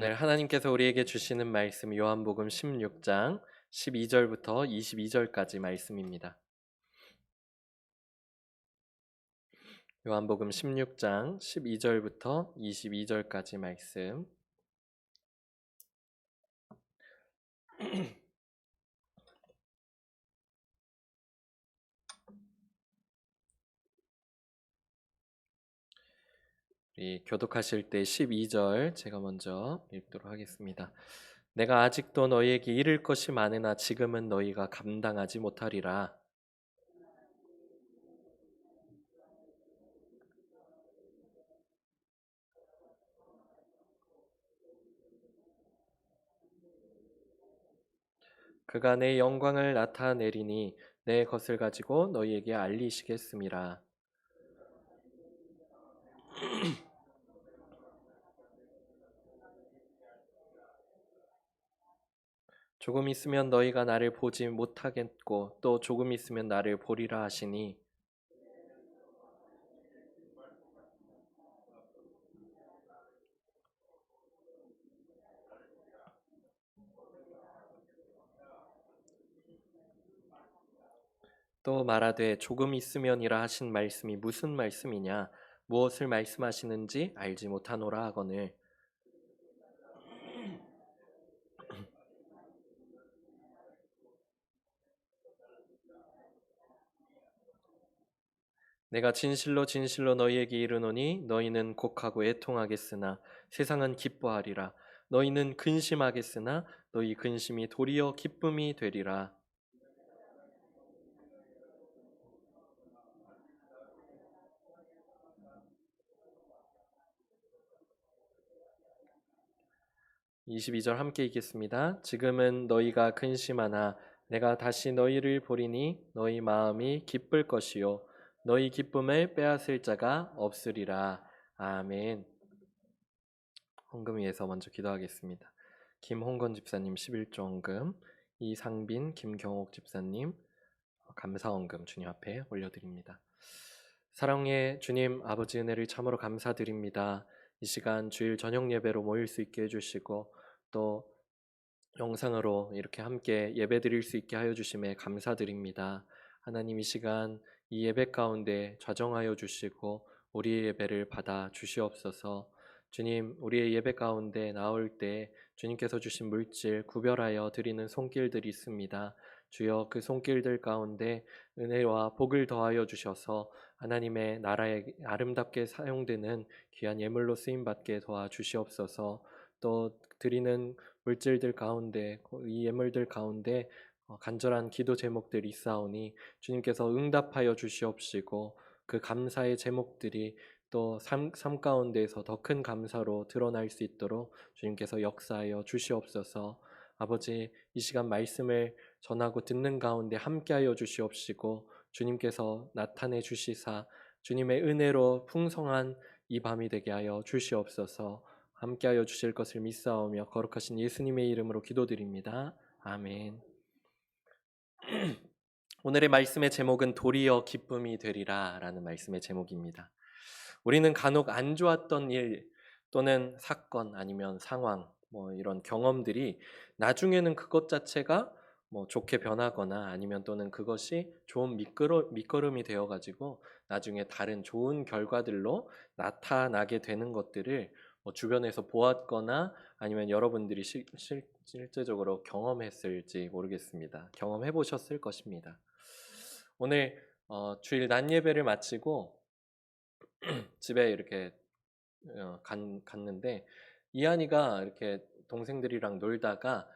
오늘 하나님께서 우리에게 주시는 말씀 요한복음 16장 12절부터 22절까지 말씀입니다. 요한복음 16장 12절부터 22절까지 말씀. 우리 교독하실 때 12절 제가 먼저 읽도록 하겠습니다. 내가 아직도 너희에게 이를 것이 많으나 지금은 너희가 감당하지 못하리라. 그가 내 영광을 나타내리니 내 것을 가지고 너희에게 알리시겠음이라. 조금 있으면 너희가 나를 보지 못하겠고 또 조금 있으면 나를 보리라 하시니 또 말하되 조금 있으면이라 하신 말씀이 무슨 말씀이냐 무엇을 말씀하시는지 알지 못하노라 하거늘 내가 진실로 진실로 너희에게 이르노니 너희는 곡하고 애통하겠으나 세상은 기뻐하리라 너희는 근심하겠으나 너희 근심이 도리어 기쁨이 되리라. 22절 함께 읽겠습니다. 지금은 너희가 근심하나 내가 다시 너희를 보리니 너희 마음이 기쁠 것이요 너희 기쁨을 빼앗을 자가 없으리라. 아멘. 헌금 위해서 먼저 기도하겠습니다. 김홍건 집사님 11조 헌금, 이상빈, 김경옥 집사님 감사 헌금 주님 앞에 올려드립니다. 사랑의 주님 아버지 은혜를 참으로 감사드립니다. 이 시간 주일 저녁 예배로 모일 수 있게 해주시고 또 영상으로 이렇게 함께 예배 드릴 수 있게 하여 주심에 감사드립니다. 하나님 이 시간 이 예배 가운데 좌정하여 주시고 우리의 예배를 받아 주시옵소서. 주님 우리의 예배 가운데 나올 때 주님께서 주신 물질 구별하여 드리는 손길들이 있습니다. 주여 그 손길들 가운데 은혜와 복을 더하여 주셔서 하나님의 나라에 아름답게 사용되는 귀한 예물로 쓰임받게 도와주시옵소서. 또 드리는 물질들 가운데 이 예물들 가운데 간절한 기도 제목들이 있사오니 주님께서 응답하여 주시옵시고 그 감사의 제목들이 또 삶 가운데에서 더 큰 감사로 드러날 수 있도록 주님께서 역사하여 주시옵소서. 아버지 이 시간 말씀을 전하고 듣는 가운데 함께하여 주시옵시고 주님께서 나타내 주시사 주님의 은혜로 풍성한 이 밤이 되게 하여 주시옵소서. 함께하여 주실 것을 믿사오며 거룩하신 예수님의 이름으로 기도드립니다. 아멘. 오늘의 말씀의 제목은 도리어 기쁨이 되리라 라는 말씀의 제목입니다. 우리는 간혹 안 좋았던 일 또는 사건 아니면 상황 이런 경험들이 나중에는 그것 자체가 좋게 변하거나 아니면 또는 그것이 좋은 밑거름이 되어가지고 나중에 다른 좋은 결과들로 나타나게 되는 것들을 주변에서 보았거나 아니면 여러분들이 실제적으로 경험했을지 모르겠습니다. 경험해 보셨을 것입니다. 오늘 주일 낮 예배를 마치고 집에 이렇게 갔는데 이한이가 이렇게 동생들이랑 놀다가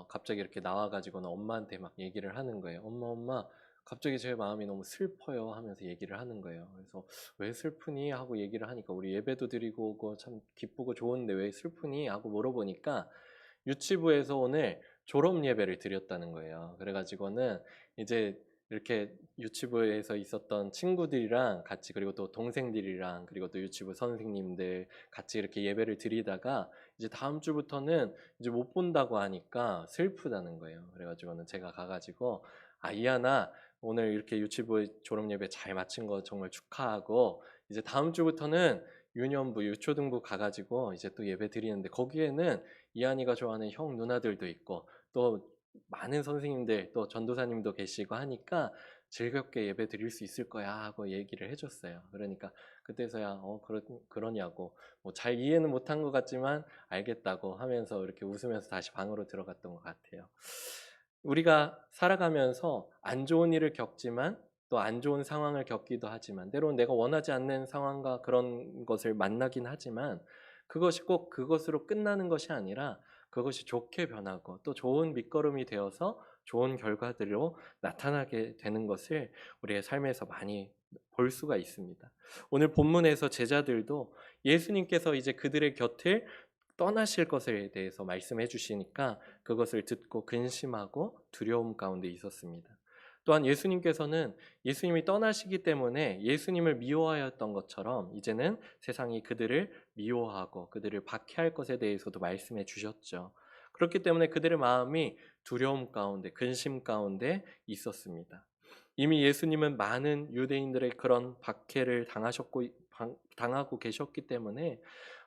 갑자기 이렇게 나와가지고는 엄마한테 막 얘기를 하는 거예요. 엄마 갑자기 제 마음이 너무 슬퍼요 하면서 얘기를 하는 거예요. 그래서 왜 슬프니 하고 얘기를 하니까 우리 예배도 드리고 오고 참 기쁘고 좋은데 왜 슬프니 하고 물어보니까 유치부에서 오늘 졸업 예배를 드렸다는 거예요. 그래가지고는 이제 이렇게 유치부에서 있었던 친구들이랑 같이 그리고 또 동생들이랑 그리고 또 유치부 선생님들 같이 이렇게 예배를 드리다가 이제 다음 주부터는 이제 못 본다고 하니까 슬프다는 거예요. 그래가지고는 제가 가가지고 이하나 오늘 이렇게 유치부 졸업 예배 잘 마친 거 정말 축하하고 이제 다음 주부터는 유년부, 유초등부 가가지고 이제 또 예배 드리는데 거기에는 이한이가 좋아하는 형 누나들도 있고 또 많은 선생님들 또 전도사님도 계시고 하니까 즐겁게 예배 드릴 수 있을 거야 하고 얘기를 해줬어요. 그러니까 그때서야 그러냐고 뭐 잘 이해는 못한 것 같지만 알겠다고 하면서 이렇게 웃으면서 다시 방으로 들어갔던 것 같아요. 우리가 살아가면서 안 좋은 일을 겪지만 또 안 좋은 상황을 겪기도 하지만 때로는 내가 원하지 않는 상황과 그런 것을 만나긴 하지만 그것이 꼭 그것으로 끝나는 것이 아니라 그것이 좋게 변하고 또 좋은 밑거름이 되어서 좋은 결과들로 나타나게 되는 것을 우리의 삶에서 많이 볼 수가 있습니다. 오늘 본문에서 제자들도 예수님께서 이제 그들의 곁을 떠나실 것에 대해서 말씀해 주시니까 그것을 듣고 근심하고 두려움 가운데 있었습니다. 또한 예수님께서는 예수님이 떠나시기 때문에 예수님을 미워하였던 것처럼 이제는 세상이 그들을 미워하고 그들을 박해할 것에 대해서도 말씀해 주셨죠. 그렇기 때문에 그들의 마음이 두려움 가운데 근심 가운데 있었습니다. 이미 예수님은 많은 유대인들의 그런 박해를 당하고 계셨기 때문에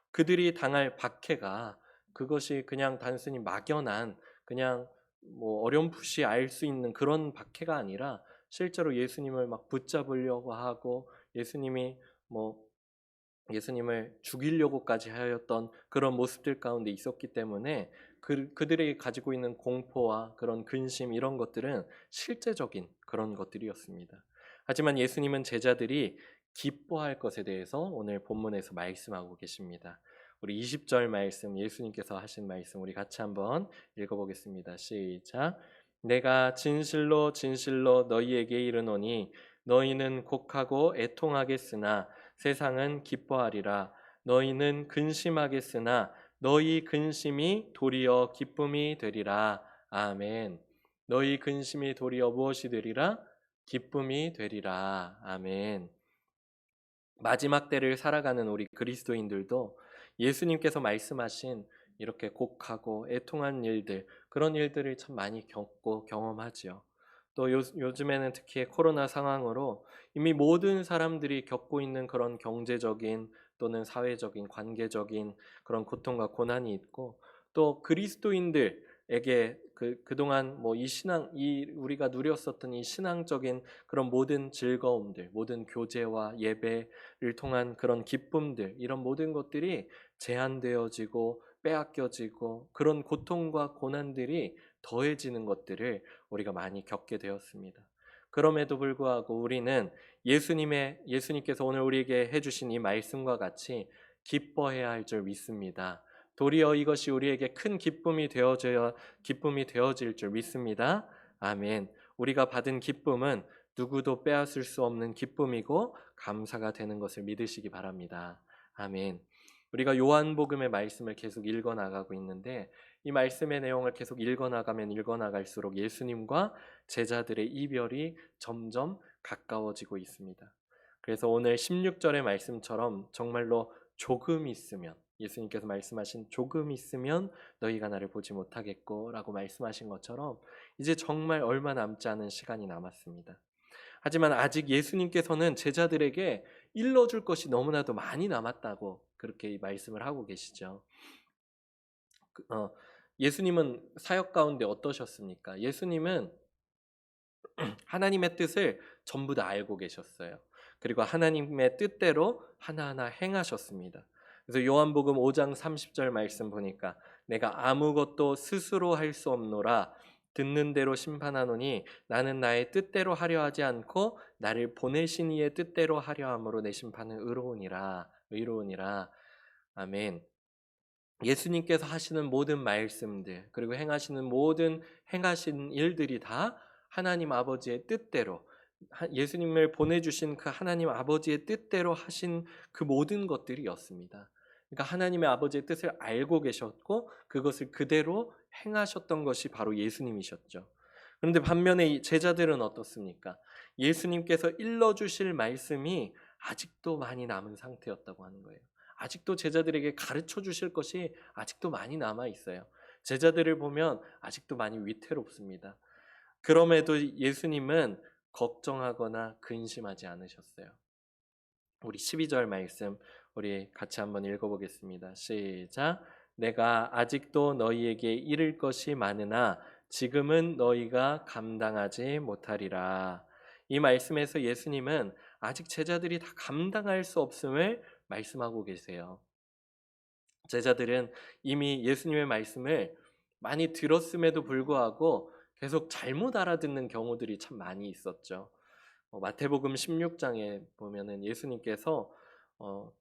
그들이 당할 박해가 그것이 그냥 단순히 막연한 그냥 뭐 어렴풋이 알 수 있는 그런 박해가 아니라 실제로 예수님을 막 붙잡으려고 하고 예수님이 뭐 예수님을 죽이려고까지 하였던 그런 모습들 가운데 있었기 때문에 그들이 가지고 있는 공포와 그런 근심 이런 것들은 실제적인 그런 것들이었습니다. 하지만 예수님은 제자들이 기뻐할 것에 대해서 오늘 본문에서 말씀하고 계십니다. 우리 20절 말씀 예수님께서 하신 말씀 우리 같이 한번 읽어보겠습니다. 시작. 내가 진실로 진실로 너희에게 이르노니 너희는 곡하고 애통하겠으나 세상은 기뻐하리라. 너희는 근심하겠으나 너희 근심이 도리어 기쁨이 되리라. 아멘. 너희 근심이 도리어 무엇이 되리라? 기쁨이 되리라. 아멘. 마지막 때를 살아가는 우리 그리스도인들도 예수님께서 말씀하신 이렇게 곡하고 애통한 일들, 그런 일들을 참 많이 겪고 경험하지요. 또 요즘에는 특히 코로나 상황으로 이미 모든 사람들이 겪고 있는 그런 경제적인 또는 사회적인 관계적인 그런 고통과 고난이 있고 또 그리스도인들에게 그동안 뭐 이 우리가 누렸었던 이 신앙적인 그런 모든 즐거움들, 모든 교제와 예배를 통한 그런 기쁨들, 이런 모든 것들이 제한되어지고 빼앗겨지고 그런 고통과 고난들이 더해지는 것들을 우리가 많이 겪게 되었습니다. 그럼에도 불구하고 우리는 예수님께서 오늘 우리에게 해주신 이 말씀과 같이 기뻐해야 할 줄 믿습니다. 도리어 이것이 우리에게 큰 기쁨이 되어질 줄 믿습니다. 아멘. 우리가 받은 기쁨은 누구도 빼앗을 수 없는 기쁨이고 감사가 되는 것을 믿으시기 바랍니다. 아멘. 우리가 요한복음의 말씀을 계속 읽어 나가고 있는데 이 말씀의 내용을 계속 읽어 나갈수록 예수님과 제자들의 이별이 점점 가까워지고 있습니다. 그래서 오늘 16절의 말씀처럼 정말로 조금 있으면 예수님께서 말씀하신 조금 있으면 너희가 나를 보지 못하겠고 라고 말씀하신 것처럼 이제 정말 얼마 남지 않은 시간이 남았습니다. 하지만 아직 예수님께서는 제자들에게 일러줄 것이 너무나도 많이 남았다고 그렇게 말씀을 하고 계시죠. 예수님은 사역 가운데 어떠셨습니까? 예수님은 하나님의 뜻을 전부 다 알고 계셨어요. 그리고 하나님의 뜻대로 하나하나 행하셨습니다. 그래서 요한복음 5장 30절 말씀 보니까 내가 아무것도 스스로 할 수 없노라 듣는 대로 심판하노니 나는 나의 뜻대로 하려 하지 않고 나를 보내신 이의 뜻대로 하려 함으로 내 심판은 의로우니라. 아멘. 예수님께서 하시는 모든 말씀들 그리고 행하신 일들이 다 하나님 아버지의 뜻대로 예수님을 보내주신 그 하나님 아버지의 뜻대로 하신 그 모든 것들이었습니다. 그러니까 하나님의 아버지의 뜻을 알고 계셨고 그것을 그대로 행하셨던 것이 바로 예수님이셨죠. 그런데 반면에 이 제자들은 어떻습니까? 예수님께서 일러주실 말씀이 아직도 많이 남은 상태였다고 하는 거예요. 아직도 제자들에게 가르쳐 주실 것이 아직도 많이 남아 있어요. 제자들을 보면 아직도 많이 위태롭습니다. 그럼에도 예수님은 걱정하거나 근심하지 않으셨어요. 우리 12절 말씀 우리 같이 한번 읽어보겠습니다. 시작. 내가 아직도 너희에게 이를 것이 많으나 지금은 너희가 감당하지 못하리라. 이 말씀에서 예수님은 아직 제자들이 다 감당할 수 없음을 말씀하고 계세요. 제자들은 이미 예수님의 말씀을 많이 들었음에도 불구하고 계속 잘못 알아듣는 경우들이 참 많이 있었죠. 마태복음 16장에 보면은 예수님께서 어,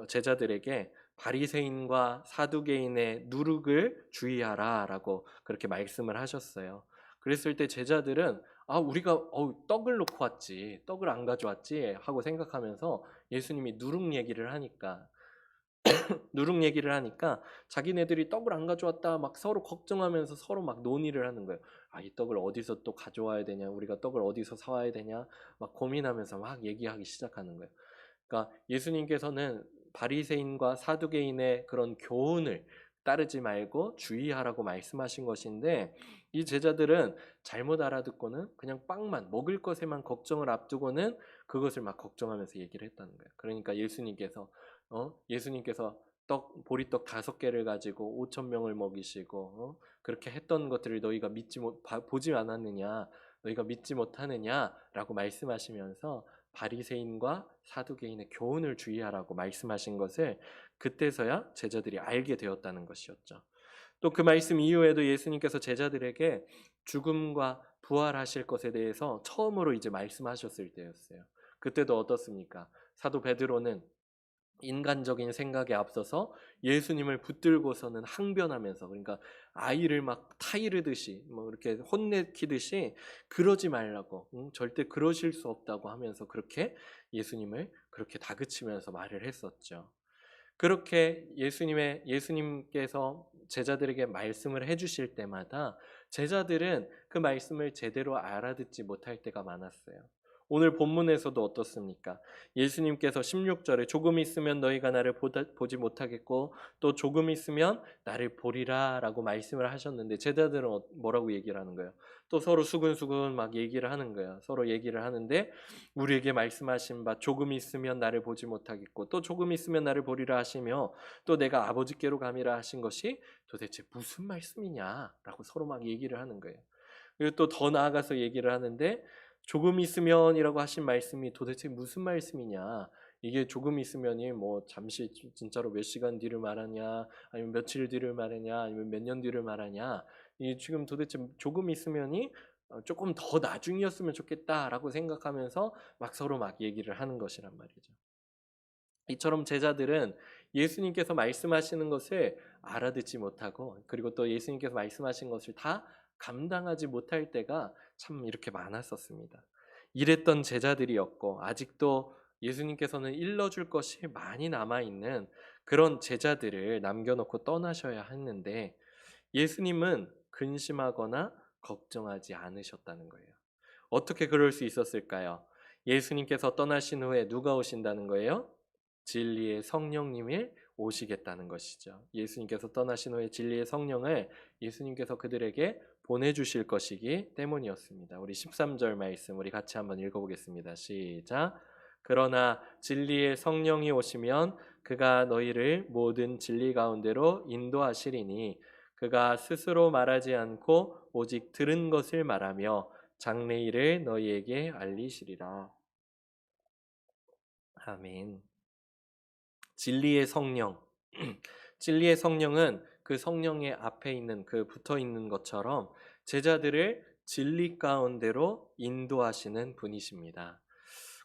제자들에게 바리새인과 사두개인의 누룩을 주의하라라고 그렇게 말씀을 하셨어요. 그랬을 때 제자들은 우리가 떡을 놓고 왔지, 떡을 안 가져왔지 하고 생각하면서 예수님이 누룩 얘기를 하니까 자기네들이 떡을 안 가져왔다 막 서로 걱정하면서 서로 막 논의를 하는 거예요. 이 떡을 어디서 또 가져와야 되냐, 우리가 떡을 어디서 사와야 되냐 막 고민하면서 막 얘기하기 시작하는 거예요. 그러니까 예수님께서는 바리새인과 사두개인의 그런 교훈을 따르지 말고 주의하라고 말씀하신 것인데, 이 제자들은 잘못 알아듣고는 그냥 빵만 먹을 것에만 걱정을 앞두고는 그것을 막 걱정하면서 얘기를 했다는 거예요. 그러니까 예수님께서 보리떡 5개를 가지고 5천 명을 먹이시고 그렇게 했던 것들을 너희가 보지 않았느냐, 너희가 믿지 못하느냐라고 말씀하시면서 바리새인과 사두개인의 교훈을 주의하라고 말씀하신 것을 그때서야 제자들이 알게 되었다는 것이었죠. 또 그 말씀 이후에도 예수님께서 제자들에게 죽음과 부활하실 것에 대해서 처음으로 이제 말씀하셨을 때였어요. 그때도 어떻습니까? 사도 베드로는 인간적인 생각에 앞서서 예수님을 붙들고서는 항변하면서, 그러니까 아이를 막 타이르듯이 뭐 이렇게 혼내키듯이 그러지 말라고, 절대 그러실 수 없다고 하면서 그렇게 예수님을 그렇게 다그치면서 말을 했었죠. 그렇게 예수님께서 제자들에게 말씀을 해주실 때마다 제자들은 그 말씀을 제대로 알아듣지 못할 때가 많았어요. 오늘 본문에서도 어떻습니까? 예수님께서 16절에 조금 있으면 너희가 나를 보지 못하겠고 또 조금 있으면 나를 보리라 라고 말씀을 하셨는데, 제자들은 뭐라고 얘기를 하는 거예요? 또 서로 수근수근 막 얘기를 하는 거예요. 서로 얘기를 하는데, 우리에게 말씀하신 바 조금 있으면 나를 보지 못하겠고 또 조금 있으면 나를 보리라 하시며 또 내가 아버지께로 감이라 하신 것이 도대체 무슨 말씀이냐라고 서로 막 얘기를 하는 거예요. 그리고 또 더 나아가서 얘기를 하는데, 조금 있으면이라고 하신 말씀이 도대체 무슨 말씀이냐, 이게 조금 있으면이 뭐 잠시 진짜로 몇 시간 뒤를 말하냐, 아니면 며칠 뒤를 말하냐, 아니면 몇 년 뒤를 말하냐, 이 지금 도대체 조금 있으면이 조금 더 나중이었으면 좋겠다라고 생각하면서 막 서로 막 얘기를 하는 것이란 말이죠. 이처럼 제자들은 예수님께서 말씀하시는 것을 알아듣지 못하고, 그리고 또 예수님께서 말씀하신 것을 다 감당하지 못할 때가 참 이렇게 많았었습니다. 이랬던 제자들이었고, 아직도 예수님께서는 일러줄 것이 많이 남아있는 그런 제자들을 남겨놓고 떠나셔야 했는데, 예수님은 근심하거나 걱정하지 않으셨다는 거예요. 어떻게 그럴 수 있었을까요? 예수님께서 떠나신 후에 누가 오신다는 거예요? 진리의 성령님이 오시겠다는 것이죠. 예수님께서 떠나신 후에 진리의 성령을 예수님께서 그들에게 보내주실 것이기 때문이었습니다. 우리 13절 말씀 우리 같이 한번 읽어보겠습니다. 시작. 그러나 진리의 성령이 오시면 그가 너희를 모든 진리 가운데로 인도하시리니 그가 스스로 말하지 않고 오직 들은 것을 말하며 장래일을 너희에게 알리시리라. 아멘. 진리의 성령. 진리의 성령은 그 성령의 앞에 있는 그 붙어 있는 것처럼 제자들을 진리 가운데로 인도하시는 분이십니다.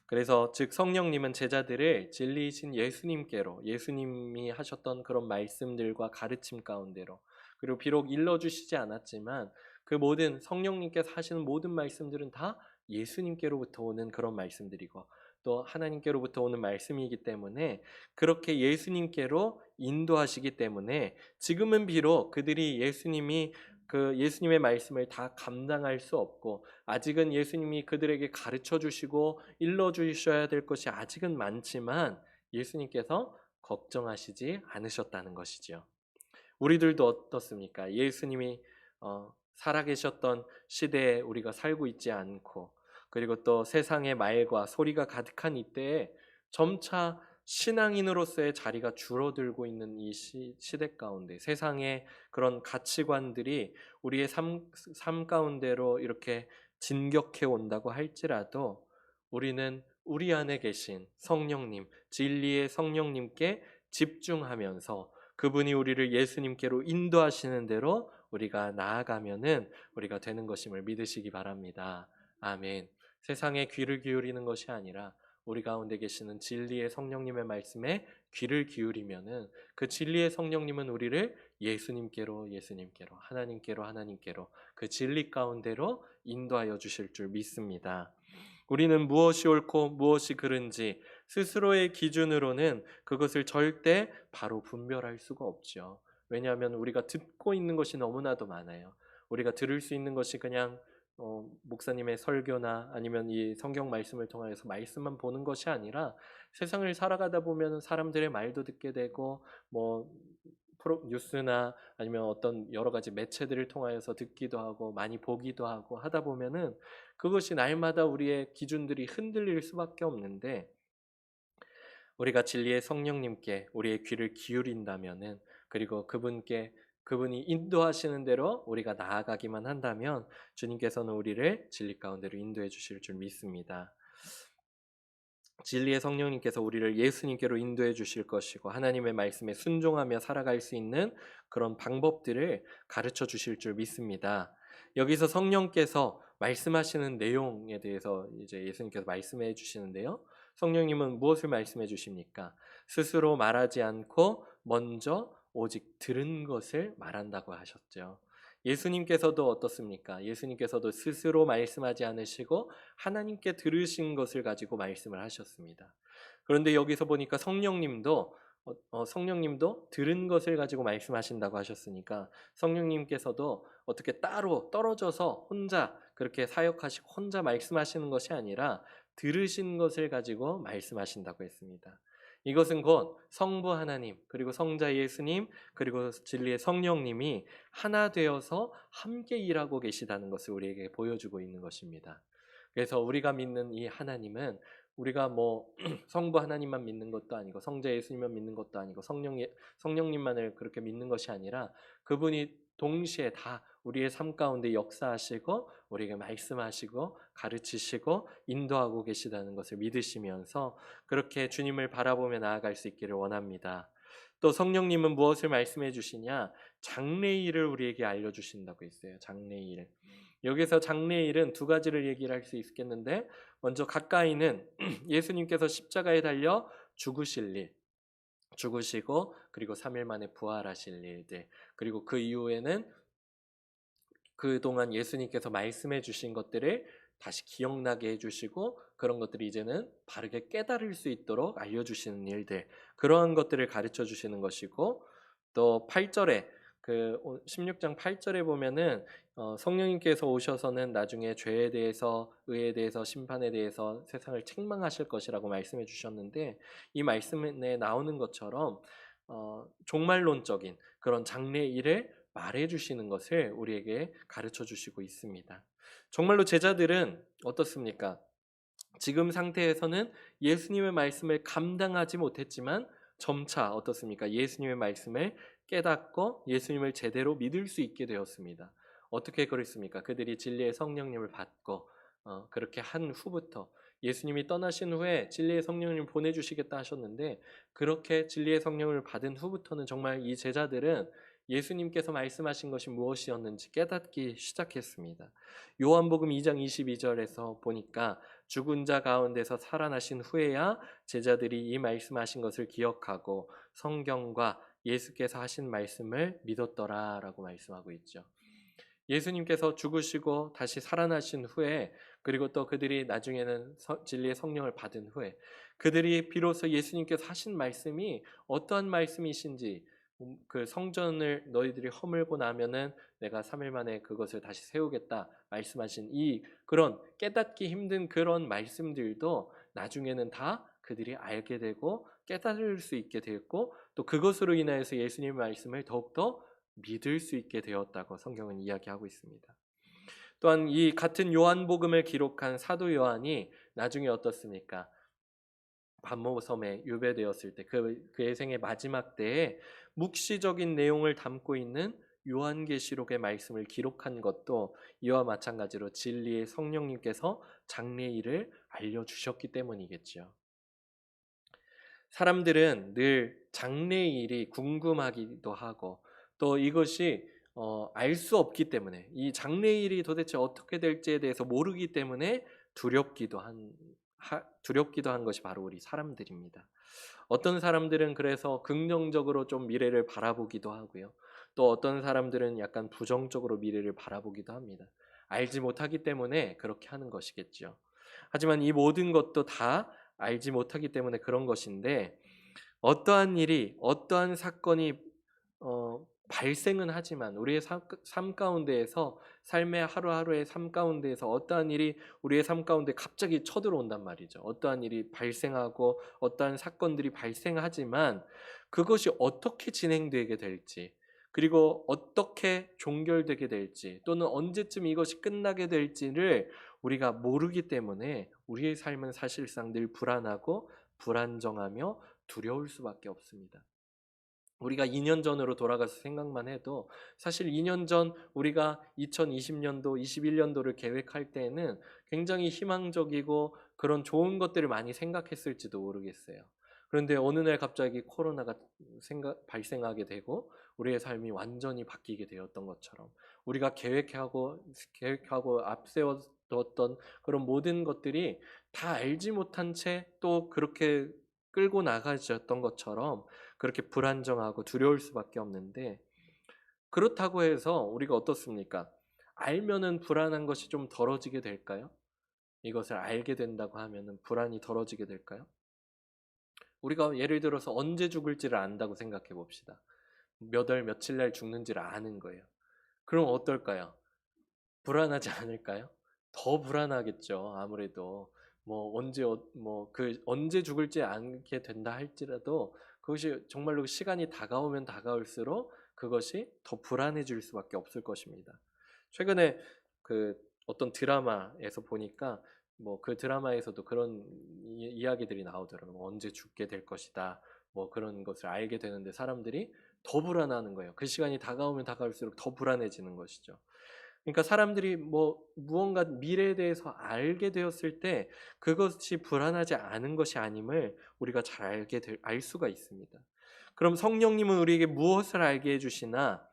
그래서 즉 성령님은 제자들을 진리이신 예수님께로, 예수님이 하셨던 그런 말씀들과 가르침 가운데로, 그리고 비록 일러주시지 않았지만 그 모든 성령님께서 하시는 모든 말씀들은 다 예수님께로부터 오는 그런 말씀들이고 또 하나님께로부터 오는 말씀이기 때문에, 그렇게 예수님께로 인도하시기 때문에 지금은 비록 그들이 예수님의 말씀을 다 감당할 수 없고 아직은 예수님이 그들에게 가르쳐 주시고 일러 주셔야 될 것이 아직은 많지만 예수님께서 걱정하시지 않으셨다는 것이죠. 우리들도 어떻습니까? 예수님이 살아계셨던 시대에 우리가 살고 있지 않고, 그리고 또 세상의 말과 소리가 가득한 이때에 점차 신앙인으로서의 자리가 줄어들고 있는 이 시대 가운데 세상의 그런 가치관들이 우리의 삶 가운데로 이렇게 진격해 온다고 할지라도 우리는 우리 안에 계신 성령님, 진리의 성령님께 집중하면서 그분이 우리를 예수님께로 인도하시는 대로 우리가 나아가면은 우리가 되는 것임을 믿으시기 바랍니다. 아멘. 세상에 귀를 기울이는 것이 아니라 우리 가운데 계시는 진리의 성령님의 말씀에 귀를 기울이면은 그 진리의 성령님은 우리를 예수님께로 하나님께로 그 진리 가운데로 인도하여 주실 줄 믿습니다. 우리는 무엇이 옳고 무엇이 그른지 스스로의 기준으로는 그것을 절대 바로 분별할 수가 없죠. 왜냐하면 우리가 듣고 있는 것이 너무나도 많아요. 우리가 들을 수 있는 것이 그냥 목사님의 설교나 아니면 이 성경 말씀을 통해서 말씀만 보는 것이 아니라 세상을 살아가다 보면 사람들의 말도 듣게 되고 뭐 뉴스나 아니면 어떤 여러 가지 매체들을 통하여서 듣기도 하고 많이 보기도 하고 하다 보면은 그것이 날마다 우리의 기준들이 흔들릴 수밖에 없는데 우리가 진리의 성령님께 우리의 귀를 기울인다면은 그리고 그분이 인도하시는 대로 우리가 나아가기만 한다면 주님께서는 우리를 진리 가운데로 인도해 주실 줄 믿습니다. 진리의 성령님께서 우리를 예수님께로 인도해 주실 것이고 하나님의 말씀에 순종하며 살아갈 수 있는 그런 방법들을 가르쳐 주실 줄 믿습니다. 여기서 성령께서 말씀하시는 내용에 대해서 이제 예수님께서 말씀해 주시는데요. 성령님은 무엇을 말씀해 주십니까? 스스로 말하지 않고 먼저 오직 들은 것을 말한다고 하셨죠. 예수님께서도 어떻습니까? 예수님께서도 스스로 말씀하지 않으시고 하나님께 들으신 것을 가지고 말씀을 하셨습니다. 그런데 여기서 보니까 성령님도 들은 것을 가지고 말씀하신다고 하셨으니까 성령님께서도 어떻게 따로 떨어져서 혼자 그렇게 사역하시고 혼자 말씀하시는 것이 아니라 들으신 것을 가지고 말씀하신다고 했습니다. 이것은 곧 성부 하나님 그리고 성자 예수님 그리고 진리의 성령님이 하나 되어서 함께 일하고 계시다는 것을 우리에게 보여주고 있는 것입니다. 그래서 우리가 믿는 이 하나님은 우리가 뭐 성부 하나님만 믿는 것도 아니고 성자 예수님만 믿는 것도 아니고 성령님만을 그렇게 믿는 것이 아니라 그분이 동시에 다 우리의 삶 가운데 역사하시고 우리에게 말씀하시고 가르치시고 인도하고 계시다는 것을 믿으시면서 그렇게 주님을 바라보며 나아갈 수 있기를 원합니다. 또 성령님은 무엇을 말씀해 주시냐? 장래일을 우리에게 알려주신다고 했어요. 장래일. 여기서 장래일은 두 가지를 얘기를 할 수 있겠는데 먼저 가까이는 예수님께서 십자가에 달려 죽으실 일, 죽으시고 그리고 3일 만에 부활하실 일들 그리고 그 이후에는 그동안 예수님께서 말씀해 주신 것들을 다시 기억나게 해주시고 그런 것들이 이제는 바르게 깨달을 수 있도록 알려주시는 일들 그러한 것들을 가르쳐 주시는 것이고 또 8절에 16장 8절에 보면은 성령님께서 오셔서는 나중에 죄에 대해서 의에 대해서 심판에 대해서 세상을 책망하실 것이라고 말씀해 주셨는데 이 말씀에 나오는 것처럼 종말론적인 그런 장래일을 말해 주시는 것을 우리에게 가르쳐 주시고 있습니다. 정말로 제자들은 어떻습니까? 지금 상태에서는 예수님의 말씀을 감당하지 못했지만 점차 어떻습니까? 예수님의 말씀을 깨닫고 예수님을 제대로 믿을 수 있게 되었습니다. 어떻게 그랬습니까? 그들이 진리의 성령님을 받고 그렇게 한 후부터 예수님이 떠나신 후에 진리의 성령님을 보내주시겠다 하셨는데 그렇게 진리의 성령을 받은 후부터는 정말 이 제자들은 예수님께서 말씀하신 것이 무엇이었는지 깨닫기 시작했습니다. 요한복음 2장 22절에서 보니까 죽은 자 가운데서 살아나신 후에야 제자들이 이 말씀하신 것을 기억하고 성경과 예수께서 하신 말씀을 믿었더라라고 말씀하고 있죠. 예수님께서 죽으시고 다시 살아나신 후에 그리고 또 그들이 나중에는 진리의 성령을 받은 후에 그들이 비로소 예수님께서 하신 말씀이 어떠한 말씀이신지 그 성전을 너희들이 허물고 나면은 내가 3일 만에 그것을 다시 세우겠다 말씀하신 이 그런 깨닫기 힘든 그런 말씀들도 나중에는 다 그들이 알게 되고 깨달을 수 있게 되었고 또 그것으로 인하여서 예수님의 말씀을 더욱더 믿을 수 있게 되었다고 성경은 이야기하고 있습니다. 또한 이 같은 요한복음을 기록한 사도 요한이 나중에 어떻습니까? 반모섬에 유배되었을 때 그의 생의 마지막 때에 묵시적인 내용을 담고 있는 요한계시록의 말씀을 기록한 것도 이와 마찬가지로 진리의 성령님께서 장래일을 알려주셨기 때문이겠죠. 사람들은 늘 장래일이 궁금하기도 하고 또 이것이 알 수 없기 때문에 이 장래일이 도대체 어떻게 될지에 대해서 모르기 때문에 두렵기도 한 것이 바로 우리 사람들입니다. 어떤 사람들은 그래서 긍정적으로 좀 미래를 바라보기도 하고요. 또 어떤 사람들은 약간 부정적으로 미래를 바라보기도 합니다. 알지 못하기 때문에 그렇게 하는 것이겠죠. 하지만 이 모든 것도 다 알지 못하기 때문에 그런 것인데 어떠한 일이 어떠한 사건이 발생은 하지만 우리의 삶 가운데에서 삶의 하루하루의 삶 가운데에서 어떠한 일이 우리의 삶 가운데 갑자기 쳐들어온단 말이죠. 어떠한 일이 발생하고 어떠한 사건들이 발생하지만 그것이 어떻게 진행되게 될지 그리고 어떻게 종결되게 될지 또는 언제쯤 이것이 끝나게 될지를 우리가 모르기 때문에 우리의 삶은 사실상 늘 불안하고 불안정하며 두려울 수밖에 없습니다. 우리가 2년 전으로 돌아가서 생각만 해도 사실 2년 전 우리가 2020년도, 21년도를 계획할 때에는 굉장히 희망적이고 그런 좋은 것들을 많이 생각했을지도 모르겠어요. 그런데 어느 날 갑자기 코로나가 발생하게 되고 우리의 삶이 완전히 바뀌게 되었던 것처럼 우리가 계획하고 앞세웠던 그런 모든 것들이 다 알지 못한 채 또 그렇게 끌고 나가졌던 것처럼 그렇게 불안정하고 두려울 수밖에 없는데 그렇다고 해서 우리가 어떻습니까? 알면은 불안한 것이 좀 덜어지게 될까요? 이것을 알게 된다고 하면은 불안이 덜어지게 될까요? 우리가 예를 들어서 언제 죽을지를 안다고 생각해 봅시다. 몇 월 며칠 날 죽는지를 아는 거예요. 그럼 어떨까요? 불안하지 않을까요? 더 불안하겠죠. 아무래도 언제 죽을지 알게 된다 할지라도 그것이 정말로 시간이 다가오면 다가올수록 그것이 더 불안해질 수밖에 없을 것입니다. 최근에 그 어떤 드라마에서 보니까 그 드라마에서도 그런 이야기들이 나오더라고요. 언제 죽게 될 것이다. 그런 것을 알게 되는데 사람들이 더 불안하는 거예요. 그 시간이 다가오면 다가올수록 더 불안해지는 것이죠. 그러니까 사람들이 무언가 미래에 대해서 알게 되었을 때 그것이 불안하지 않은 것이 아님을 우리가 잘 알 수가 있습니다. 그럼 성령님은 우리에게 무엇을 알게 해주시나?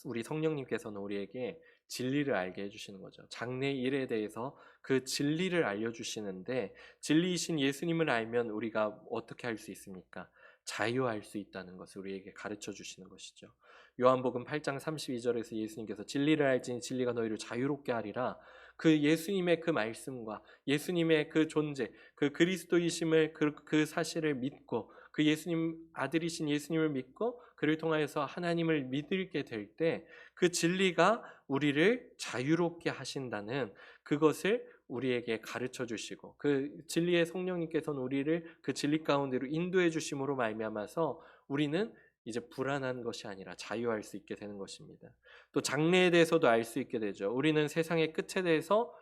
우리 성령님께서는 우리에게 진리를 알게 해주시는 거죠. 장래 일에 대해서 그 진리를 알려주시는데 진리이신 예수님을 알면 우리가 어떻게 할 수 있습니까? 자유할 수 있다는 것을 우리에게 가르쳐 주시는 것이죠. 요한복음 8장 32절에서 예수님께서 진리를 알지니 진리가 너희를 자유롭게 하리라. 그 예수님의 그 말씀과 예수님의 그 존재, 그 그리스도이심을 그 사실을 믿고 그 예수님 아들이신 예수님을 믿고 그를 통하여서 하나님을 믿게 될 때 그 진리가 우리를 자유롭게 하신다는 그것을 우리에게 가르쳐 주시고 그 진리의 성령님께서는 우리를 그 진리 가운데로 인도해 주심으로 말미암아서 우리는 이제 불안한 것이 아니라 자유할 수 있게 되는 것입니다. 또 장래에 대해서도 알 수 있게 되죠. 우리는 세상의 끝에 대해서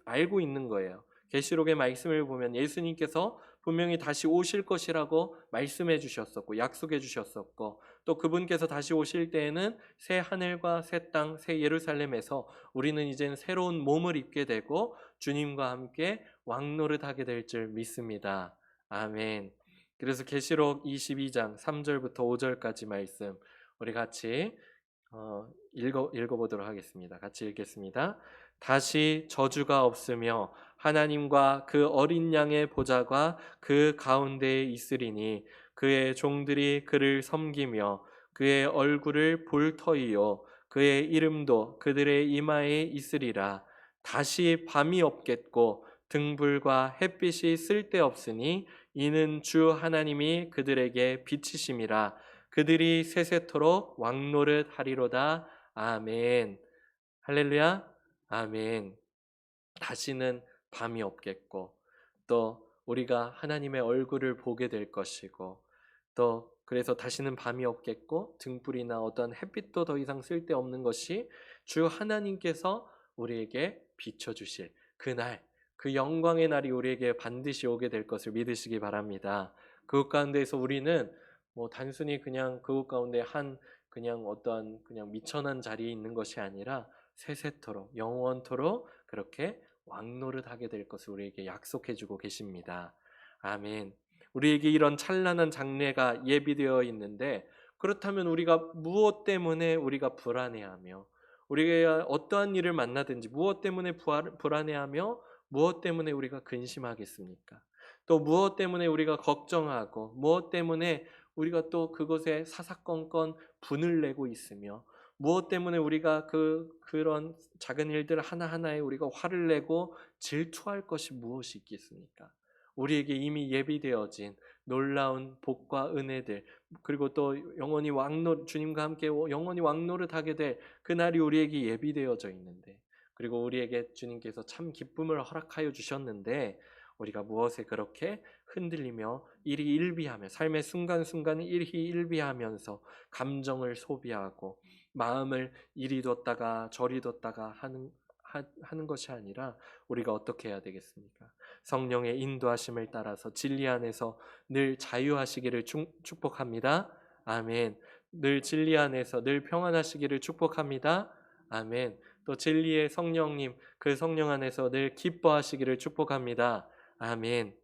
알고 있는 거예요. 계시록의 말씀을 보면 예수님께서 분명히 다시 오실 것이라고 말씀해 주셨었고 약속해 주셨었고 또 그분께서 다시 오실 때에는 새 하늘과 새 땅, 새 예루살렘에서 우리는 이젠 새로운 몸을 입게 되고 주님과 함께 왕노릇하게 될 줄 믿습니다. 아멘. 그래서 계시록 22장 3절부터 5절까지 말씀 우리 같이 읽어보도록 하겠습니다. 같이 읽겠습니다. 다시 저주가 없으며 하나님과 그 어린 양의 보좌가 그 가운데에 있으리니 그의 종들이 그를 섬기며 그의 얼굴을 볼 터이요 그의 이름도 그들의 이마에 있으리라. 다시 밤이 없겠고 등불과 햇빛이 쓸데없으니 이는 주 하나님이 그들에게 빛이심이라. 그들이 세세토록 왕노릇 하리로다. 아멘. 할렐루야. 아멘. 다시는 밤이 없겠고 또 우리가 하나님의 얼굴을 보게 될 것이고 또 그래서 다시는 밤이 없겠고 등불이나 어떤 햇빛도 더 이상 쓸데없는 것이 주 하나님께서 우리에게 비춰주실 그날 그 영광의 날이 우리에게 반드시 오게 될 것을 믿으시기 바랍니다. 그것 가운데에서 우리는 뭐 단순히 그냥 그것 가운데 한 그냥 어떠한 그냥 미천한 자리에 있는 것이 아니라 세세토록 영원토록 그렇게 왕노릇하게 될 것을 우리에게 약속해 주고 계십니다. 아멘. 우리에게 이런 찬란한 장래가 예비되어 있는데 그렇다면 우리가 무엇 때문에 우리가 불안해하며 우리가 어떠한 일을 만나든지 무엇 때문에 불안해하며 무엇 때문에 우리가 근심하겠습니까? 또 무엇 때문에 우리가 걱정하고 무엇 때문에 우리가 또 그것에 사사건건 분을 내고 있으며 무엇 때문에 우리가 그런 작은 일들 하나하나에 우리가 화를 내고 질투할 것이 무엇이 있겠습니까? 우리에게 이미 예비되어진 놀라운 복과 은혜들 그리고 또 영원히 주님과 함께 영원히 왕노릇하게 될 그날이 우리에게 예비되어져 있는데 그리고 우리에게 주님께서 참 기쁨을 허락하여 주셨는데 우리가 무엇에 그렇게 흔들리며 일희일비하며 삶의 순간순간 일희일비하면서 감정을 소비하고 마음을 이리 뒀다가 저리 뒀다가 하는 것이 아니라 우리가 어떻게 해야 되겠습니까? 성령의 인도하심을 따라서 진리 안에서 늘 자유하시기를 축복합니다. 아멘. 늘 진리 안에서 늘 평안하시기를 축복합니다. 아멘. 또 진리의 성령님, 그 성령 안에서 늘 기뻐하시기를 축복합니다. 아멘.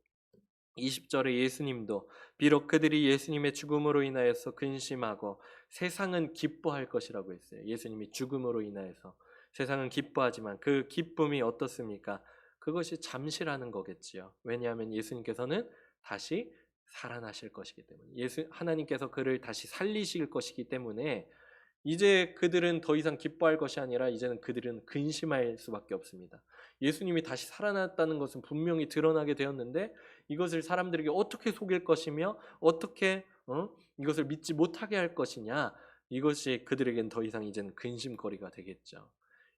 20절에 예수님도 비록 그들이 예수님의 죽음으로 인하여서 근심하고 세상은 기뻐할 것이라고 했어요. 예수님이 죽음으로 인하여서 세상은 기뻐하지만 그 기쁨이 어떻습니까? 그것이 잠시라는 거겠지요. 왜냐하면 예수님께서는 다시 살아나실 것이기 때문에 하나님께서 그를 다시 살리실 것이기 때문에 이제 그들은 더 이상 기뻐할 것이 아니라 이제는 그들은 근심할 수밖에 없습니다. 예수님이 다시 살아났다는 것은 분명히 드러나게 되었는데 이것을 사람들에게 어떻게 속일 것이며 어떻게 이것을 믿지 못하게 할 것이냐 이것이 그들에겐 더 이상 이제는 근심거리가 되겠죠.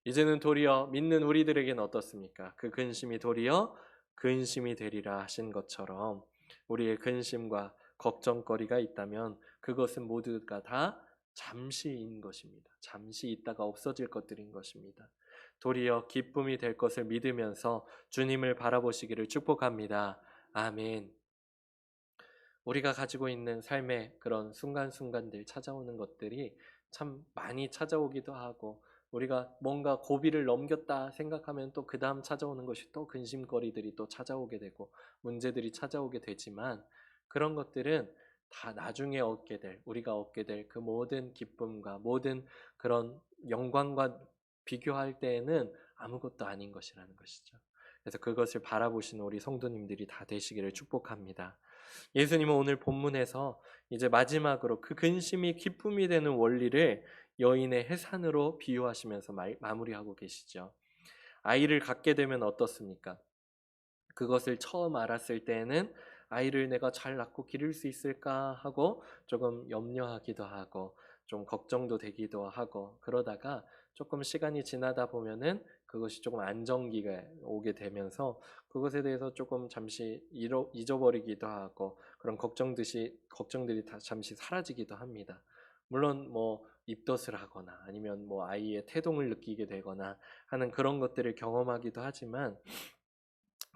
이제는 도리어 믿는 우리들에게는 어떻습니까? 그 근심이 도리어 근심이 되리라 하신 것처럼 우리의 근심과 걱정거리가 있다면 그것은 모두가 다 잠시인 것입니다. 잠시 있다가 없어질 것들인 것입니다. 도리어 기쁨이 될 것을 믿으면서 주님을 바라보시기를 축복합니다. 아멘. 우리가 가지고 있는 삶의 그런 순간순간들 찾아오는 것들이 참 많이 찾아오기도 하고 우리가 뭔가 고비를 넘겼다 생각하면 또 그 다음 찾아오는 것이 또 근심거리들이 또 찾아오게 되고 문제들이 찾아오게 되지만 그런 것들은 다 나중에 우리가 얻게 될 그 모든 기쁨과 모든 그런 영광과 비교할 때에는 아무것도 아닌 것이라는 것이죠. 그래서 그것을 바라보시는 우리 성도님들이 다 되시기를 축복합니다. 예수님은 오늘 본문에서 이제 마지막으로 그 근심이 기쁨이 되는 원리를 여인의 해산으로 비유하시면서 마무리하고 계시죠. 아이를 갖게 되면 어떻습니까? 그것을 처음 알았을 때에는 아이를 내가 잘 낳고 기를 수 있을까 하고 조금 염려하기도 하고 좀 걱정도 되기도 하고 그러다가 조금 시간이 지나다 보면은 그것이 조금 안정기가 오게 되면서 그것에 대해서 조금 잠시 잊어버리기도 하고 그런 걱정들이 다 잠시 사라지기도 합니다. 물론 뭐 입덧을 하거나 아니면 뭐 아이의 태동을 느끼게 되거나 하는 그런 것들을 경험하기도 하지만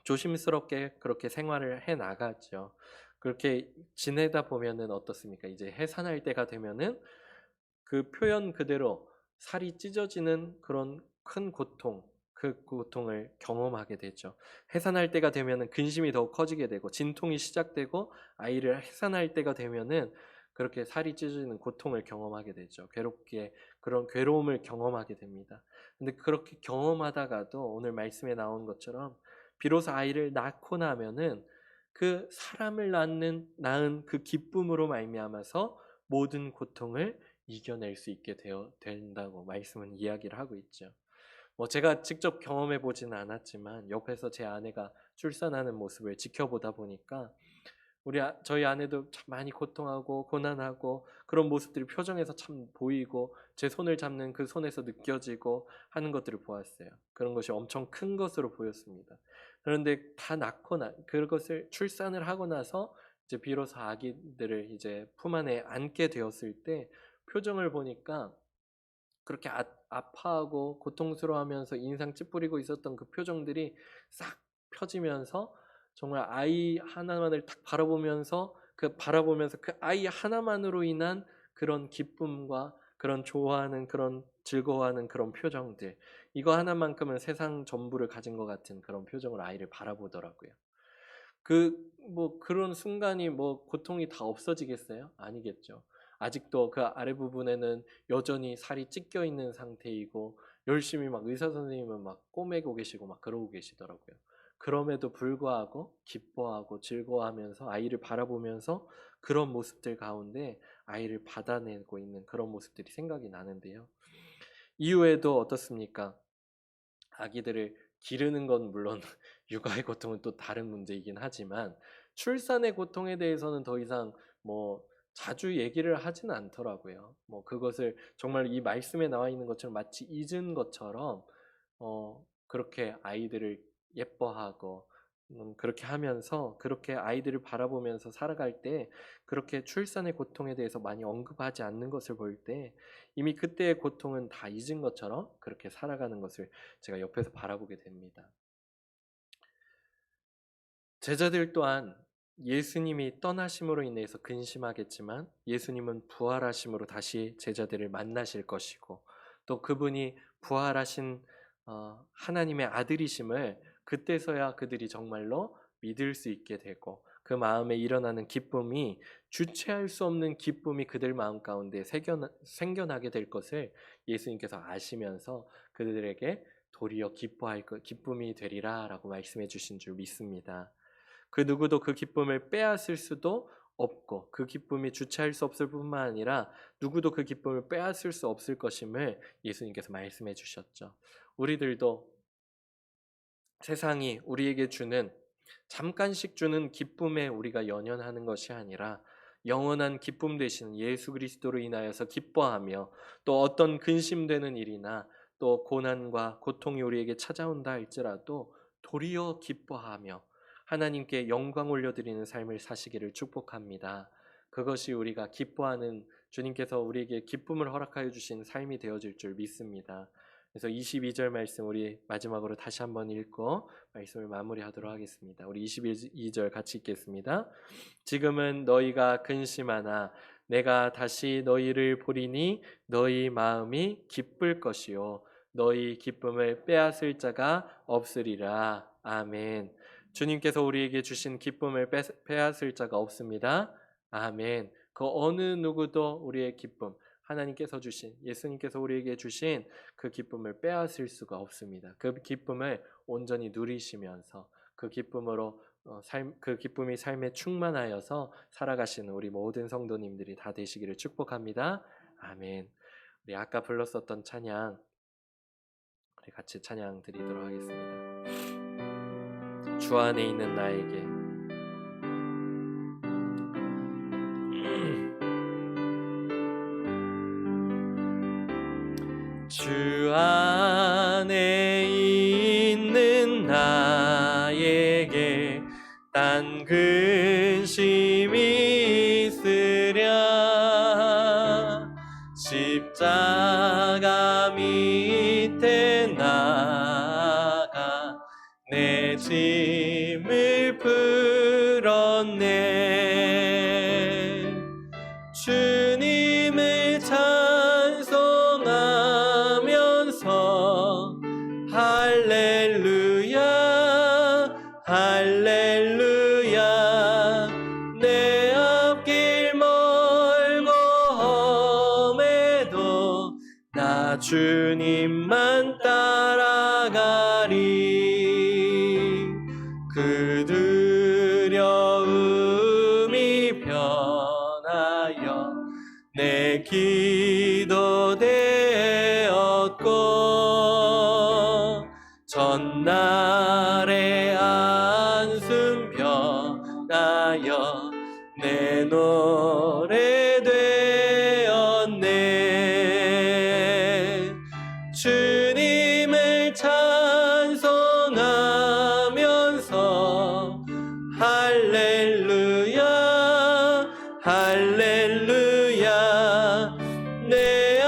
조심스럽게 그렇게 생활을 해 나가죠. 그렇게 지내다 보면은 어떻습니까? 이제 해산할 때가 되면은 그 표현 그대로 살이 찢어지는 그런 큰 고통, 그 고통을 경험하게 되죠. 해산할 때가 되면은 근심이 더욱 커지게 되고 진통이 시작되고 아이를 해산할 때가 되면은 그렇게 살이 찢어지는 고통을 경험하게 되죠. 그런 괴로움을 경험하게 됩니다. 근데 그렇게 경험하다가도 오늘 말씀에 나온 것처럼 비로소 아이를 낳고 나면은 그 사람을 낳은 그 기쁨으로 말미암아서 모든 고통을 이겨낼 수 있게 된다고 말씀은 이야기를 하고 있죠. 뭐 제가 직접 경험해 보지는 않았지만 옆에서 제 아내가 출산하는 모습을 지켜보다 보니까 저희 아내도 참 많이 고통하고 고난하고 그런 모습들이 표정에서 참 보이고 제 손을 잡는 그 손에서 느껴지고 하는 것들을 보았어요. 그런 것이 엄청 큰 것으로 보였습니다. 그런데 그것을 출산을 하고 나서 이제 비로소 아기들을 이제 품 안에 안게 되었을 때 표정을 보니까 그렇게 아파하고 고통스러워하면서 인상 찌푸리고 있었던 그 표정들이 싹 펴지면서 정말 아이 하나만을 딱 바라보면서 그 아이 하나만으로 인한 그런 기쁨과 그런 좋아하는 그런 즐거워하는 그런 표정들, 이거 하나만큼은 세상 전부를 가진 것 같은 그런 표정으로 아이를 바라보더라고요. 그런 순간이 고통이 다 없어지겠어요? 아니겠죠. 아직도 그 아래 부분에는 여전히 살이 찢겨 있는 상태이고 열심히 막 의사 선생님은 막 꼬매고 계시고 막 그러고 계시더라고요. 그럼에도 불구하고 기뻐하고 즐거워하면서 아이를 바라보면서 그런 모습들 가운데 아이를 받아내고 있는 그런 모습들이 생각이 나는데요. 이후에도 어떻습니까? 아기들을 기르는 건 물론 육아의 고통은 또 다른 문제이긴 하지만 출산의 고통에 대해서는 더 이상 자주 얘기를 하지는 않더라고요. 그것을 정말 이 말씀에 나와 있는 것처럼 마치 잊은 것처럼 그렇게 아이들을 예뻐하고 그렇게 하면서 그렇게 아이들을 바라보면서 살아갈 때 그렇게 출산의 고통에 대해서 많이 언급하지 않는 것을 볼 때 이미 그때의 고통은 다 잊은 것처럼 그렇게 살아가는 것을 제가 옆에서 바라보게 됩니다. 제자들 또한 예수님이 떠나심으로 인해서 근심하겠지만 예수님은 부활하심으로 다시 제자들을 만나실 것이고 또 그분이 부활하신 하나님의 아들이심을 그때서야 그들이 정말로 믿을 수 있게 되고 그 마음에 일어나는 기쁨이 주체할 수 없는 기쁨이 그들 마음 가운데 생겨나게 될 것을 예수님께서 아시면서 그들에게 도리어 기뻐할 기쁨이 되리라 라고 말씀해 주신 줄 믿습니다. 그 누구도 그 기쁨을 빼앗을 수도 없고 그 기쁨이 주체할 수 없을 뿐만 아니라 누구도 그 기쁨을 빼앗을 수 없을 것임을 예수님께서 말씀해 주셨죠. 우리들도 세상이 우리에게 주는 잠깐씩 주는 기쁨에 우리가 연연하는 것이 아니라 영원한 기쁨 되시는 예수 그리스도로 인하여서 기뻐하며 또 어떤 근심되는 일이나 또 고난과 고통이 우리에게 찾아온다 할지라도 도리어 기뻐하며 하나님께 영광 올려드리는 삶을 사시기를 축복합니다. 그것이 우리가 기뻐하는 주님께서 우리에게 기쁨을 허락하여 주신 삶이 되어질 줄 믿습니다. 그래서 22절 말씀 우리 마지막으로 다시 한번 읽고 말씀을 마무리하도록 하겠습니다. 우리 22절 같이 읽겠습니다. 지금은 너희가 근심하나 내가 다시 너희를 보리니 너희 마음이 기쁠 것이요 너희 기쁨을 빼앗을 자가 없으리라. 아멘. 주님께서 우리에게 주신 기쁨을 빼앗을 자가 없습니다. 아멘. 그 어느 누구도 우리의 기쁨, 하나님께서 주신, 예수님께서 우리에게 주신 그 기쁨을 빼앗을 수가 없습니다. 그 기쁨을 온전히 누리시면서 그 기쁨으로 그 기쁨이 삶에 충만하여서 살아가시는 우리 모든 성도님들이 다 되시기를 축복합니다. 아멘. 우리 아까 불렀었던 찬양 우리 같이 찬양 드리도록 하겠습니다. 주 안에 있는 나에게 주 안에 있는 나에게 딴 근심이 있으랴 십자가 밑에 나가 내 짐을 풀었네 주님을 찬송하면서 할렐루야 할렐루야 내 앞길 멀고 험해도 나 주님만 따라가리 그 두려움이 변하여 내 기도 되었고 전날의 안숨 변하여 내 노래 되었네 주님을 찬송하면서 할렐루야 할렐루야 내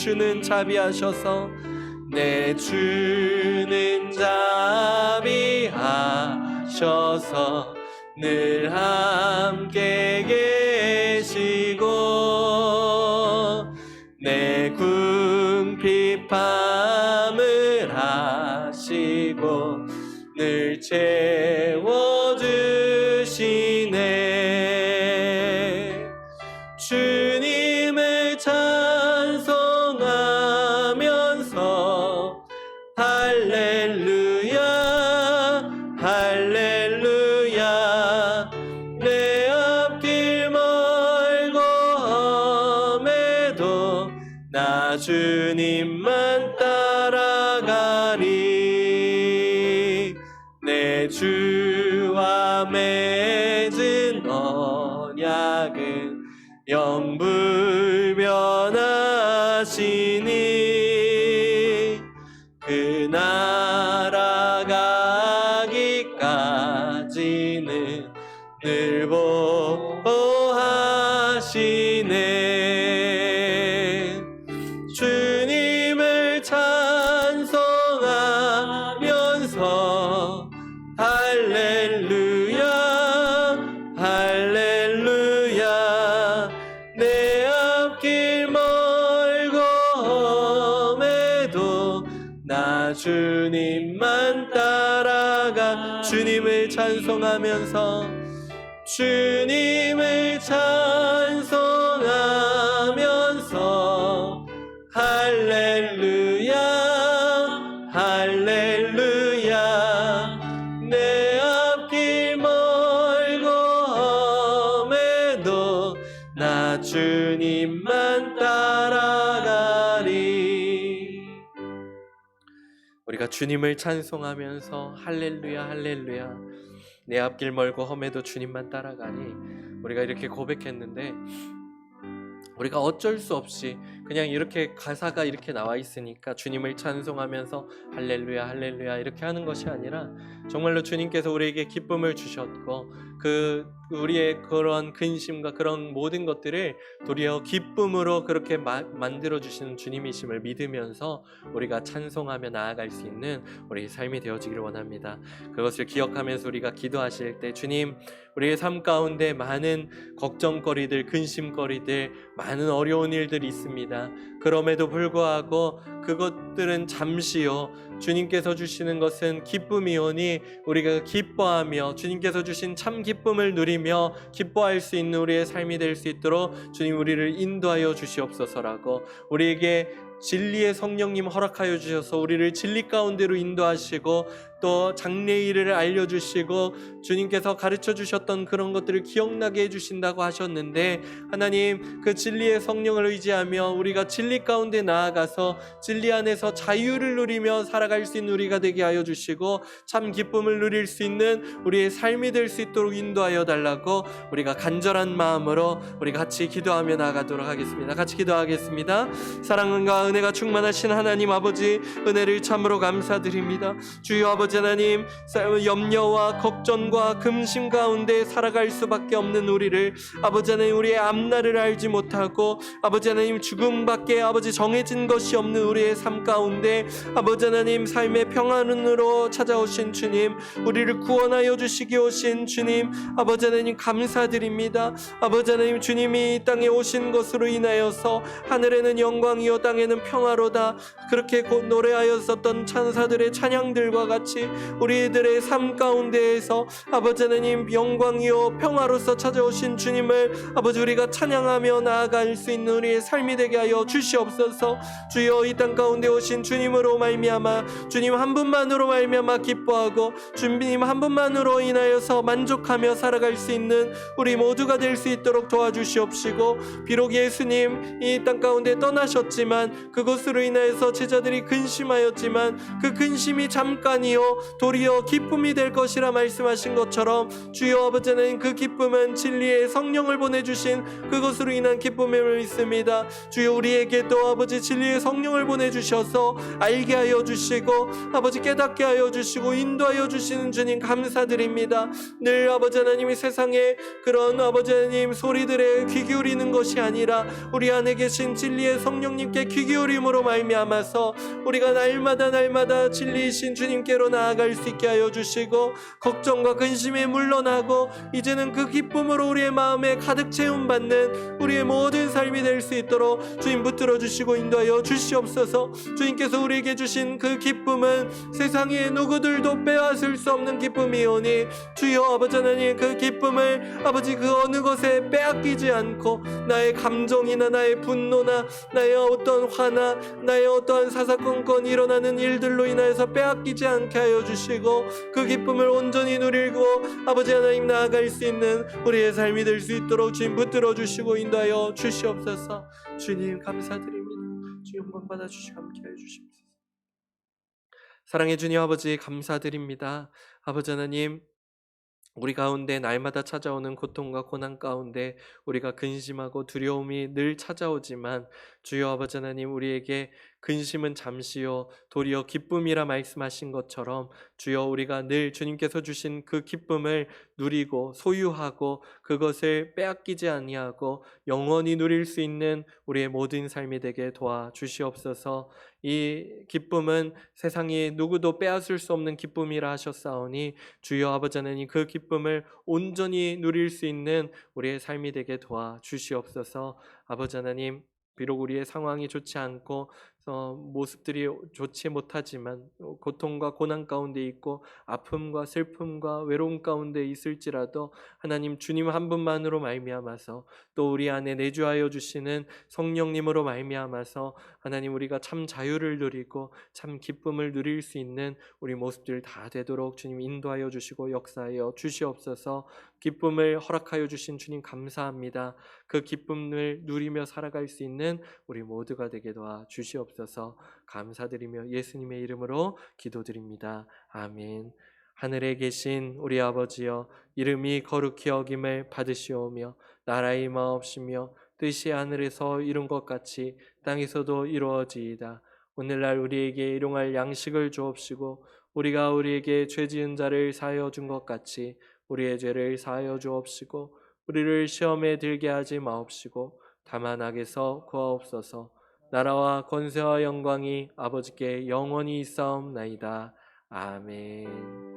주는 자비하셔서 내 주는 자비하셔서 늘 함께 계시고 내 궁핍함을 하시고 늘 채워주시네. 주님을 찬송하면서 할렐루야 할렐루야 내 앞길 멀고 험해도 나 주님만 따라가리. 내 주와 맺은 언약은 영불변하시니 그 나라 가기까지는 늘 보호하시네. 주님을 찬송하면서 할렐루야 할렐루야 내 앞길 멀고 험해도 나 주님만 따라가. 주님을 찬송하면서 주님을 찬송하면서 할렐루야 할렐루야 내 앞길 멀고 험해도 나 주님만 따라가리. 우리가 주님을 찬송하면서 할렐루야 할렐루야 내 앞길 멀고 험해도 주님만 따라가니 우리가 이렇게 고백했는데 우리가 어쩔 수 없이 그냥 이렇게 가사가 이렇게 나와 있으니까 주님을 찬송하면서 할렐루야 할렐루야 이렇게 하는 것이 아니라 정말로 주님께서 우리에게 기쁨을 주셨고 그 우리의 그런 근심과 그런 모든 것들을 도리어 기쁨으로 그렇게 만들어 주시는 주님이심을 믿으면서 우리가 찬송하며 나아갈 수 있는 우리의 삶이 되어지기를 원합니다. 그것을 기억하면서 우리가 기도하실 때 주님 우리의 삶 가운데 많은 걱정거리들 근심거리들 많은 어려운 일들이 있습니다. 그럼에도 불구하고 그것들은 잠시요 주님께서 주시는 것은 기쁨이오니 우리가 기뻐하며 주님께서 주신 참 기쁨을 누리며 기뻐할 수 있는 우리의 삶이 될 수 있도록 주님 우리를 인도하여 주시옵소서라고 우리에게 진리의 성령님 허락하여 주셔서 우리를 진리 가운데로 인도하시고 또 장래일을 알려주시고 주님께서 가르쳐 주셨던 그런 것들을 기억나게 해주신다고 하셨는데 하나님 그 진리의 성령을 의지하며 우리가 진리 가운데 나아가서 진리 안에서 자유를 누리며 살아갈 수 있는 우리가 되게 하여 주시고 참 기쁨을 누릴 수 있는 우리의 삶이 될 수 있도록 인도하여 달라고 우리가 간절한 마음으로 우리 같이 기도하며 나아가도록 하겠습니다. 같이 기도하겠습니다. 사랑과 은혜가 충만하신 하나님 아버지 은혜를 참으로 감사드립니다. 주여 아버지 하나님 염려와 걱정과 금심 가운데 살아갈 수밖에 없는 우리를 아버지 하나님 우리의 앞날을 알지 못하고 아버지 하나님 죽음밖에 아버지 정해진 것이 없는 우리의 삶 가운데 아버지 하나님 삶의 평안으로 찾아오신 주님 우리를 구원하여 주시기 오신 주님 아버지 하나님 감사드립니다. 아버지 하나님 주님이 이 땅에 오신 것으로 인하여서 하늘에는 영광이요 땅에는 평화로다 그렇게 곧 노래하였었던 찬사들의 찬양들과 같이 우리들의 삶 가운데에서 아버지 하나님 영광이요 평화로서 찾아오신 주님을 아버지 우리가 찬양하며 나아갈 수 있는 우리의 삶이 되게 하여 주시옵소서. 주여 이 땅 가운데 오신 주님으로 말미암아 주님 한 분만으로 말미암아 기뻐하고 주님 한 분만으로 인하여서 만족하며 살아갈 수 있는 우리 모두가 될 수 있도록 도와주시옵시고 비록 예수님 이 땅 가운데 떠나셨지만 그것으로 인하여서 제자들이 근심하였지만 그 근심이 잠깐이요 도리어 기쁨이 될 것이라 말씀하신 것처럼 주여 아버지 하나님 그 기쁨은 진리의 성령을 보내주신 그것으로 인한 기쁨임을 믿습니다. 주여 우리에게 또 아버지 진리의 성령을 보내주셔서 알게 하여 주시고 아버지 깨닫게 하여 주시고 인도하여 주시는 주님 감사드립니다. 늘 아버지 하나님이 세상에 그런 아버지 하나님 소리들에 귀 기울이는 것이 아니라 우리 안에 계신 진리의 성령님께 귀 기울임으로 말미암아서 우리가 날마다 진리이신 주님께로 나아갈 수 있게 하여 주시고 걱정과 근심에 물러나고 이제는 그 기쁨으로 우리의 마음에 가득 채움받는 우리의 모든 삶이 될 수 있도록 주님 붙들어 주시고 인도하여 주시옵소서. 주님께서 우리에게 주신 그 기쁨은 세상의 누구들도 빼앗을 수 없는 기쁨이오니 주여 아버지 하나님 그 기쁨을 아버지 그 어느 것에 빼앗기지 않고 나의 감정이나 나의 분노나 나의 어떤 화나 나의 어떠한 사사건건 일어나는 일들로 인하여서 빼앗기지 않게 하여 주시고 그 기쁨을 온전히 누리고 아버지 하나님 나아갈 수 있는 우리의 삶이 될 수 있도록 주님 붙들어 주시고 인도하여 주시옵소서. 주님 감사드립니다. 주 영광 받아 주시고 함께 하여 주시옵소서. 사랑의 주님 아버지 감사드립니다. 아버지 하나님 우리 가운데 날마다 찾아오는 고통과 고난 가운데 우리가 근심하고 두려움이 늘 찾아오지만 주여 아버지 하나님 우리에게 근심은 잠시요 도리어 기쁨이라 말씀하신 것처럼 주여 우리가 늘 주님께서 주신 그 기쁨을 누리고 소유하고 그것을 빼앗기지 아니하고 영원히 누릴 수 있는 우리의 모든 삶이 되게 도와주시옵소서. 이 기쁨은 세상에 누구도 빼앗을 수 없는 기쁨이라 하셨사오니 주여 아버지 하나님 그 기쁨을 온전히 누릴 수 있는 우리의 삶이 되게 도와주시옵소서. 아버지 하나님 비록 우리의 상황이 좋지 않고 모습들이 좋지 못하지만 고통과 고난 가운데 있고 아픔과 슬픔과 외로움 가운데 있을지라도 하나님 주님 한 분만으로 말미암아서 또 우리 안에 내주하여 주시는 성령님으로 말미암아서 하나님 우리가 참 자유를 누리고 참 기쁨을 누릴 수 있는 우리 모습들 다 되도록 주님 인도하여 주시고 역사하여 주시옵소서. 기쁨을 허락하여 주신 주님 감사합니다. 그 기쁨을 누리며 살아갈 수 있는 우리 모두가 되게 도와 주시옵소서. 감사드리며 예수님의 이름으로 기도드립니다. 아멘. 하늘에 계신 우리 아버지여 이름이 거룩히 여김을 받으시오며 나라의 임하옵시며 뜻이 하늘에서 이룬 것 같이 땅에서도 이루어지이다. 오늘날 우리에게 일용할 양식을 주옵시고 우리가 우리에게 죄 지은 자를 사하여 준 것 같이 우리의 죄를 사하여 주옵시고 우리를 시험에 들게 하지 마옵시고 다만 악에서 구하옵소서. 나라와 권세와 영광이 아버지께 영원히 있사옵나이다. 아멘.